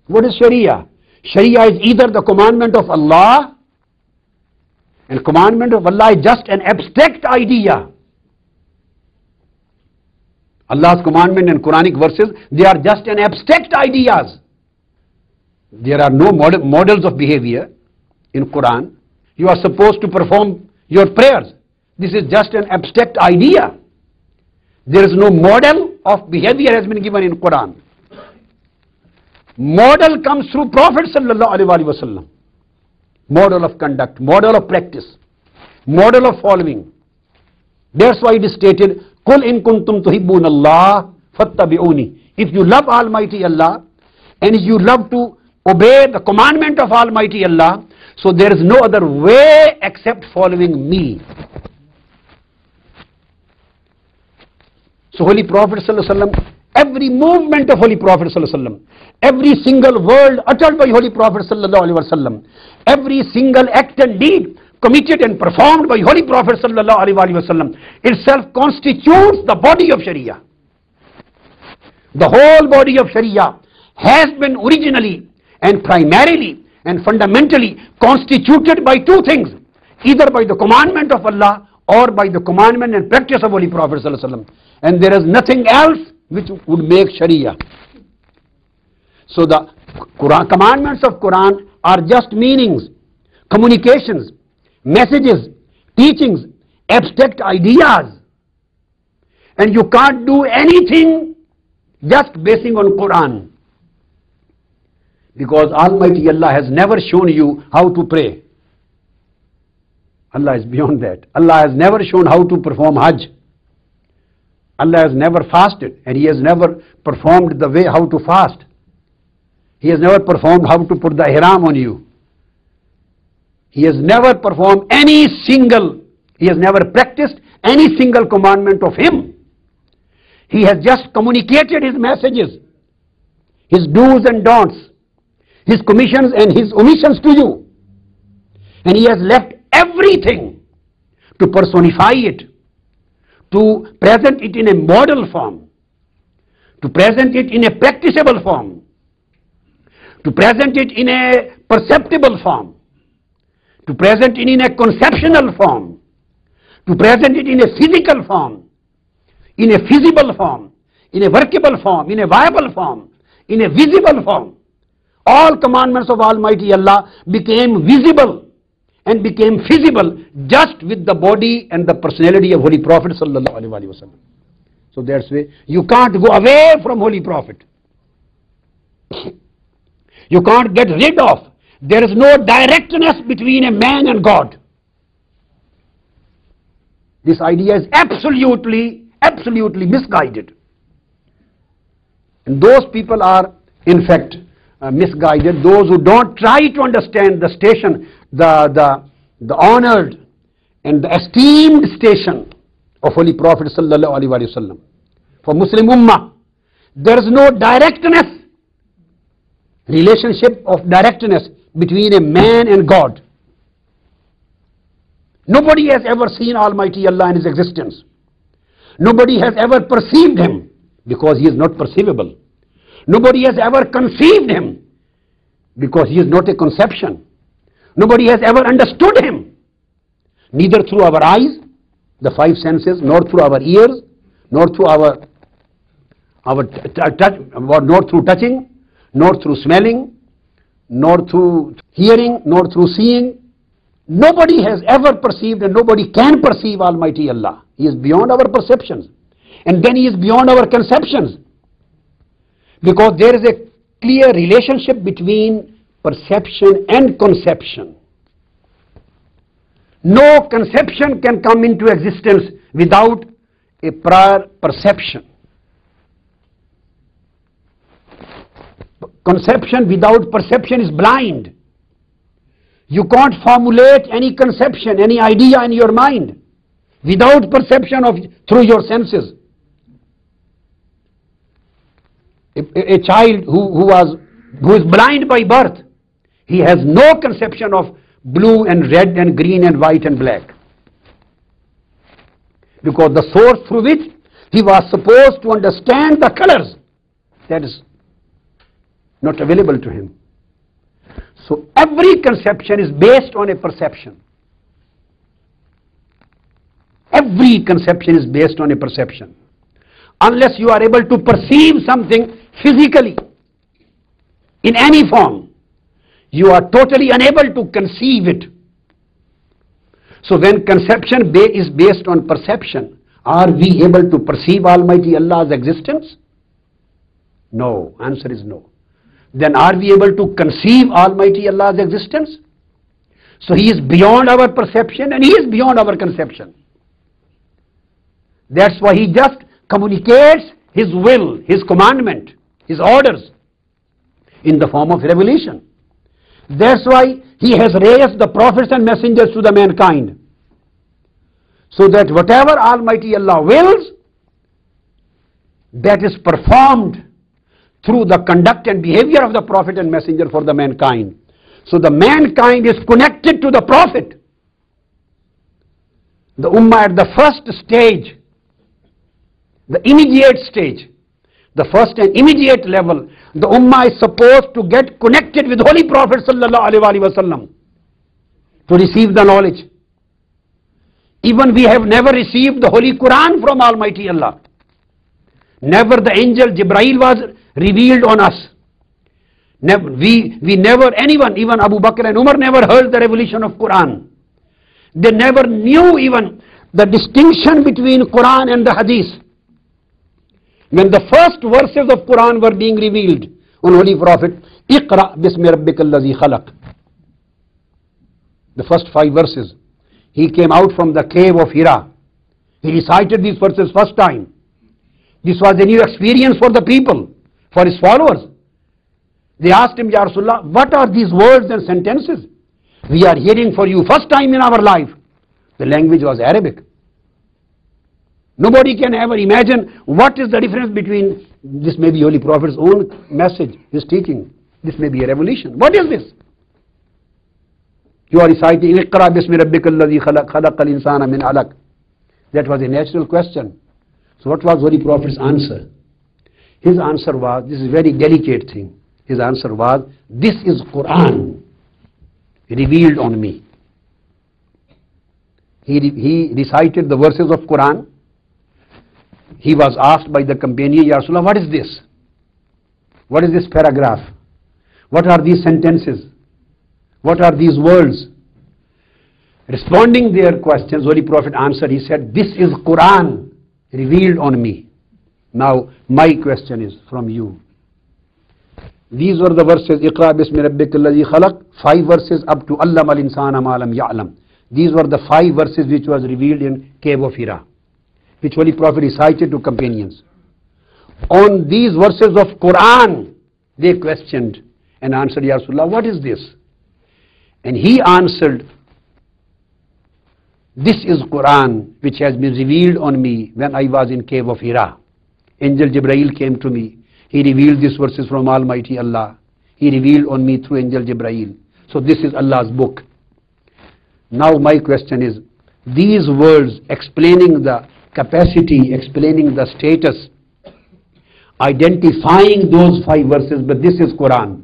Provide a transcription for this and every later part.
What is Sharia? Sharia is either the commandment of Allah, and commandment of Allah is just an abstract idea. Allah's commandment and Quranic verses, they are just an abstract ideas. There are no models of behavior in Quran. You are supposed to perform your prayers. This is just an abstract idea. There is no model of behavior has been given in Quran. Model comes through Prophet sallallahu alaihi wasallam. Model of conduct, model of practice, model of following. That's why it is stated, Qul in kuntum tuhibbun Allah fattabi'uni. If you love Almighty Allah and if you love to obey the commandment of Almighty Allah, so there is no other way except following me. So Holy Prophet sallallahu alaihi wasallam, every movement of Holy Prophet sallallahu alaihi wasallam, every single word uttered by Holy Prophet sallallahu alaihi wasallam, every single act and deed committed and performed by Holy Prophet sallallahu alaihi wasallam itself constitutes the body of Sharia. The whole body of Sharia has been originally and primarily and fundamentally constituted by two things, either by the commandment of Allah or by the commandment and practice of Holy Prophet sallallahu alaihi wasallam. And there is nothing else which would make Sharia. So the commandments of Quran are just meanings, communications, messages, teachings, abstract ideas. And you can't do anything just basing on Quran. Because Almighty Allah has never shown you how to pray. Allah is beyond that. Allah has never shown how to perform Hajj. Allah has never fasted, and He has never performed the way how to fast. He has never performed how to put the ihram on you. He has never performed He has never practiced any single commandment of Him. He has just communicated His messages, His do's and don'ts, His commissions and His omissions to you. And He has left everything to personify it, to present it in a model form, to present it in a practicable form, to present it in a perceptible form, to present it in a conceptual form, to present it in a physical form, in a feasible form, in a workable form, in a viable form, in a visible form. All commandments of Almighty Allah became visible and became feasible just with the body and the personality of Holy Prophet sallallahu alaihi wasallam. So that's why you can't go away from Holy Prophet. You can't get rid of. There is no directness between a man and God. This idea is absolutely misguided. And those people are in fact misguided, those who don't try to understand the station, the honored and the esteemed station of Holy Prophet sallallahu alaihi wasallam. For Muslim Ummah, there is no directness, relationship of directness between a man and God. Nobody has ever seen Almighty Allah in His existence. Nobody has ever perceived Him because He is not perceivable. Nobody has ever conceived Him because He is not a conception. Nobody has ever understood Him, neither through our eyes, the five senses, nor through our ears, nor through nor through touching, nor through smelling, nor through hearing, nor through seeing. Nobody has ever perceived and nobody can perceive Almighty Allah. He is beyond our perceptions. And then He is beyond our conceptions. Because there is a clear relationship between perception and conception. No conception can come into existence without a prior perception. Conception without perception is blind. You can't formulate any conception, any idea in your mind without perception through your senses. A child who is blind by birth, he has no conception of blue and red and green and white and black. Because the source through which he was supposed to understand the colors, that is not available to him. So every conception is based on a perception. Every conception is based on a perception. Unless you are able to perceive something physically in any form, you are totally unable to conceive it. So when conception is based on perception, are we able to perceive Almighty Allah's existence? No. Answer is no. Then are we able to conceive Almighty Allah's existence? So He is beyond our perception and He is beyond our conception. That's why He just communicates His will, His commandment, His orders in the form of revelation. That's why He has raised the prophets and messengers to the mankind, so that whatever Almighty Allah wills, that is performed through the conduct and behavior of the prophet and messenger for the mankind. So the mankind is connected to the prophet. The ummah at the first stage, the immediate stage, the first and immediate level, the ummah is supposed to get connected with Holy Prophet sallallahu alaihi wasallam to receive the knowledge. Even we have never received the Holy Quran from Almighty Allah. Never the angel Jibreel was revealed on us. Never, we never, anyone, even Abu Bakr and Umar never heard the revelation of Quran. They never knew even the distinction between Quran and the Hadith. When the first verses of Quran were being revealed on Holy Prophet, Iqra bismi rabbika allazi khalaq. The first 5 verses. He came out from the cave of Hira. He recited these verses first time. This was a new experience for the people, for his followers. They asked him, Ya Rasulullah, what are these words and sentences we are hearing for you first time in our life? The language was Arabic. Nobody can ever imagine what is the difference between, this may be Holy Prophet's own message, his teaching. This may be a revelation. What is this? You are reciting, Iqra bismi rabbika alladhi khalaq, khalaqal insana min alaq. That was a natural question. So what was Holy Prophet's answer? His answer was, this is a very delicate thing. His answer was, this is Quran revealed on me. He recited the verses of Quran. He was asked by the companion, Ya Rasulullah, what is this? What is this paragraph? What are these sentences? What are these words? Responding their questions, Holy Prophet answered, he said, this is Quran revealed on me. Now, my question is from you. These were the verses, Iqra bismi rabbika alladhi khalaq, 5 verses up to Allama al-insana ma lam ya'lam. These were the 5 verses which was revealed in Cave of Hira, which Holy Prophet recited to companions. On these verses of Quran, they questioned and answered, Ya Rasulullah, what is this? And he answered, this is Quran which has been revealed on me when I was in Cave of Hira. Angel Jibreel came to me. He revealed these verses from Almighty Allah. He revealed on me through Angel Jibreel. So this is Allah's book. Now my question is, these words explaining the capacity, explaining the status, identifying those 5 verses, but this is Quran.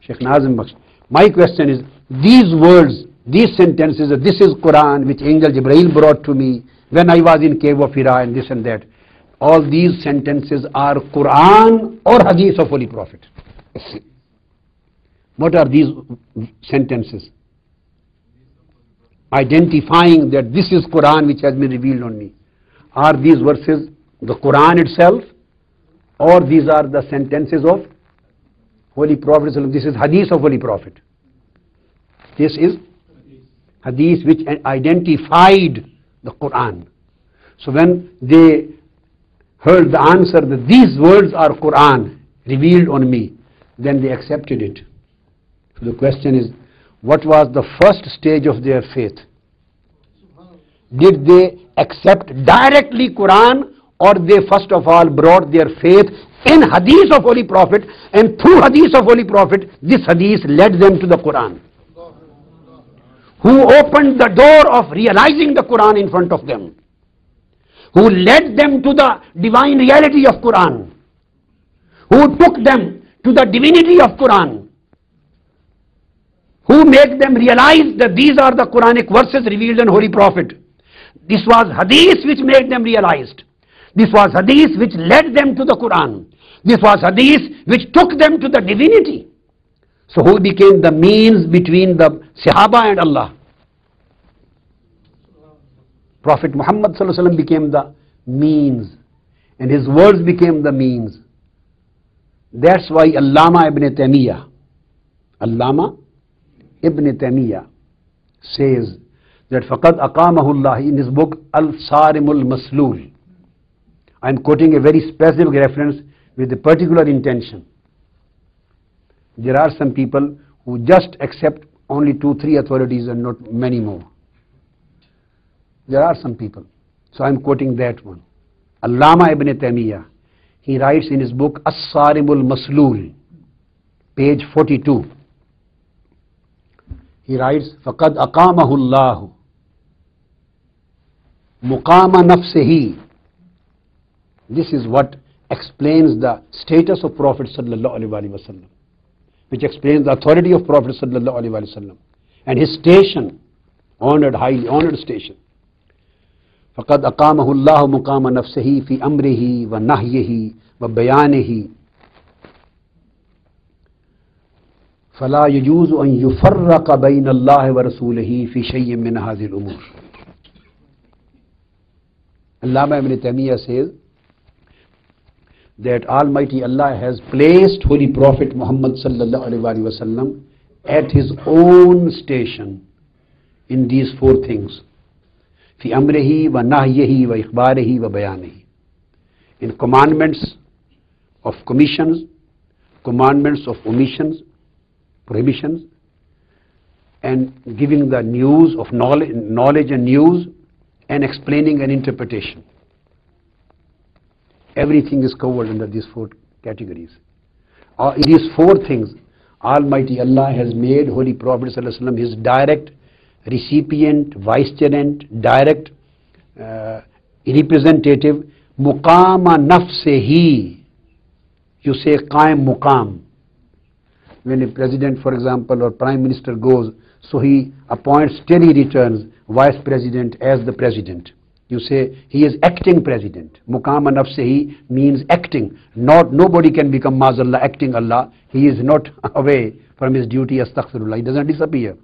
Sheikh Nazim Baksh. My question is, these words, these sentences, this is Quran which Angel Jibreel brought to me when I was in Cave of Hira and this and that. All these sentences are Quran or Hadith of Holy Prophet. What are these sentences? Identifying that this is Quran which has been revealed on me. Are these verses the Quran itself, or these are the sentences of Holy Prophet? This is Hadith of Holy Prophet. This is Hadith which identified the Quran. So when they heard the answer that these words are Quran revealed on me, then they accepted it. So the question is, what was the first stage of their faith? Did they accept directly Quran, or they first of all brought their faith in Hadith of Holy Prophet, and through Hadith of Holy Prophet, this Hadith led them to the Quran? Who opened the door of realizing the Quran in front of them? Who led them to the divine reality of Quran? Who took them to the divinity of Quran? Who make them realize that these are the Quranic verses revealed in Holy Prophet? This was hadith which made them realized. This was hadith which led them to the Quran. This was hadith which took them to the divinity. So who became the means between the Sahaba and Allah? Prophet Muhammad sallallahu alaihi wasallam became the means, and his words became the means. That's why Allama ibn Taymiyyah says that فَقَدْ أَقَامَهُ اللَّهِ in his book Al-Sarimul Maslul. I am quoting a very specific reference with a particular intention. There are some people who just accept only 2-3 authorities and not many more. There are some people. So I am quoting that one. Allama ibn Taymiyyah, he writes in his book As-Sarimul Maslul, page 42. He writes, فَقَدْ أَقَامَهُ اللَّهُ مُقَامَ نَفْسِهِ. This is what explains the status of Prophet sallallahu alaihi wasallam, which explains the authority of Prophet sallallahu alaihi wasallam and his station, honored, highly honored station. فَقَدْ أَقَامَهُ اللَّهُ مُقَامَ نَفْسِهِ فِي أَمْرِهِ وَنَهْيِهِ وَبَيَانِهِ فَلَا يَجُوزُ أَن يُفَرَّقَ بَيْنَ اللَّهِ وَرَسُولِهِ فِي شَيْءٍ مِّنْ هَذِهِ الْأُمُورِ. Allama ibn Taymiyyah says that Almighty Allah has placed Holy Prophet Muhammad sallallahu alaihi wasallam at his own station in these 4 things: fi amrihi wa nahyihi wa ikhbarihi wa bayanihi, in commandments of commissions, commandments of omissions, prohibitions, and giving the news of knowledge and news, and explaining an interpretation. Everything is covered under these 4 categories. In these 4 things, Almighty Allah has made Holy Prophet sallallahu alaihi wasallam his direct recipient, vicegerent, direct representative. Muqama nafsehi. You say qaim muqam. When a president, for example, or prime minister goes, so he appoints till he returns vice president as the president. You say he is acting president. Muqama nafsehi means acting. Nobody can become Mazallah, acting Allah. He is not away from his duty, astaghfirullah. He doesn't disappear.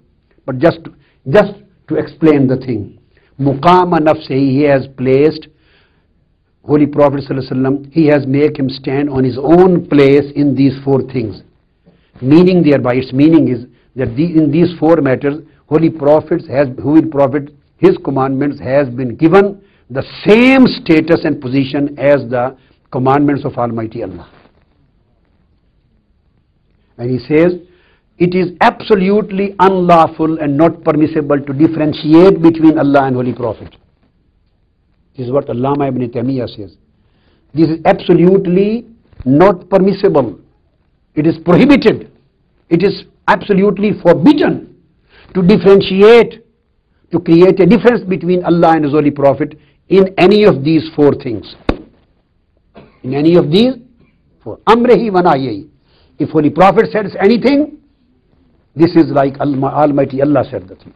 But just to explain the thing, Muqama nafsehi, he has placed Holy Prophet sallallahu alaihi wasallam, he has made him stand on his own place in these 4 things. Meaning thereby, its meaning is that in these 4 matters, Holy Prophet, his commandments has been given the same status and position as the commandments of Almighty Allah. And he says, it is absolutely unlawful and not permissible to differentiate between Allah and Holy Prophet. This is what Allama ibn Taymiyyah says. This is absolutely not permissible. It is prohibited. It is absolutely forbidden to differentiate, to create a difference between Allah and His Holy Prophet in any of these 4 things. In any of these 4. Amrihi wa nahyihi. If Holy Prophet says anything, this is like Almighty Allah said the thing.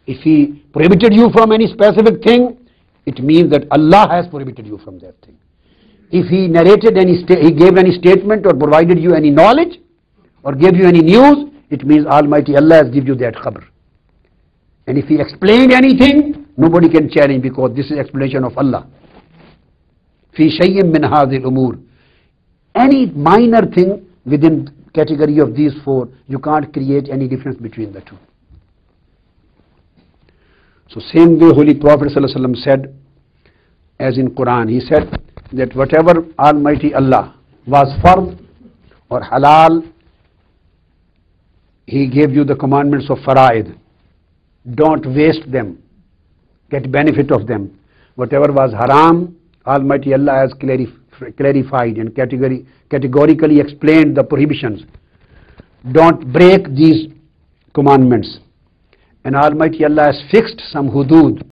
If he prohibited you from any specific thing, it means that Allah has prohibited you from that thing. If he narrated he gave any statement or provided you any knowledge or gave you any news, it means Almighty Allah has given you that khabar. And if he explained anything, nobody can challenge, because this is explanation of Allah. Fi shay'in min hadhihi al-umur. Any minor thing within category of these 4, you can't create any difference between the 2. So same way Holy Prophet sallallahu alaihi wasallam said, as in Quran, he said that whatever Almighty Allah was fard or halal, he gave you the commandments of faraid. Don't waste them, get benefit of them. Whatever was haram, Almighty Allah has clarified and categorically explained the prohibitions. Don't break these commandments. And Almighty Allah has fixed some hudud.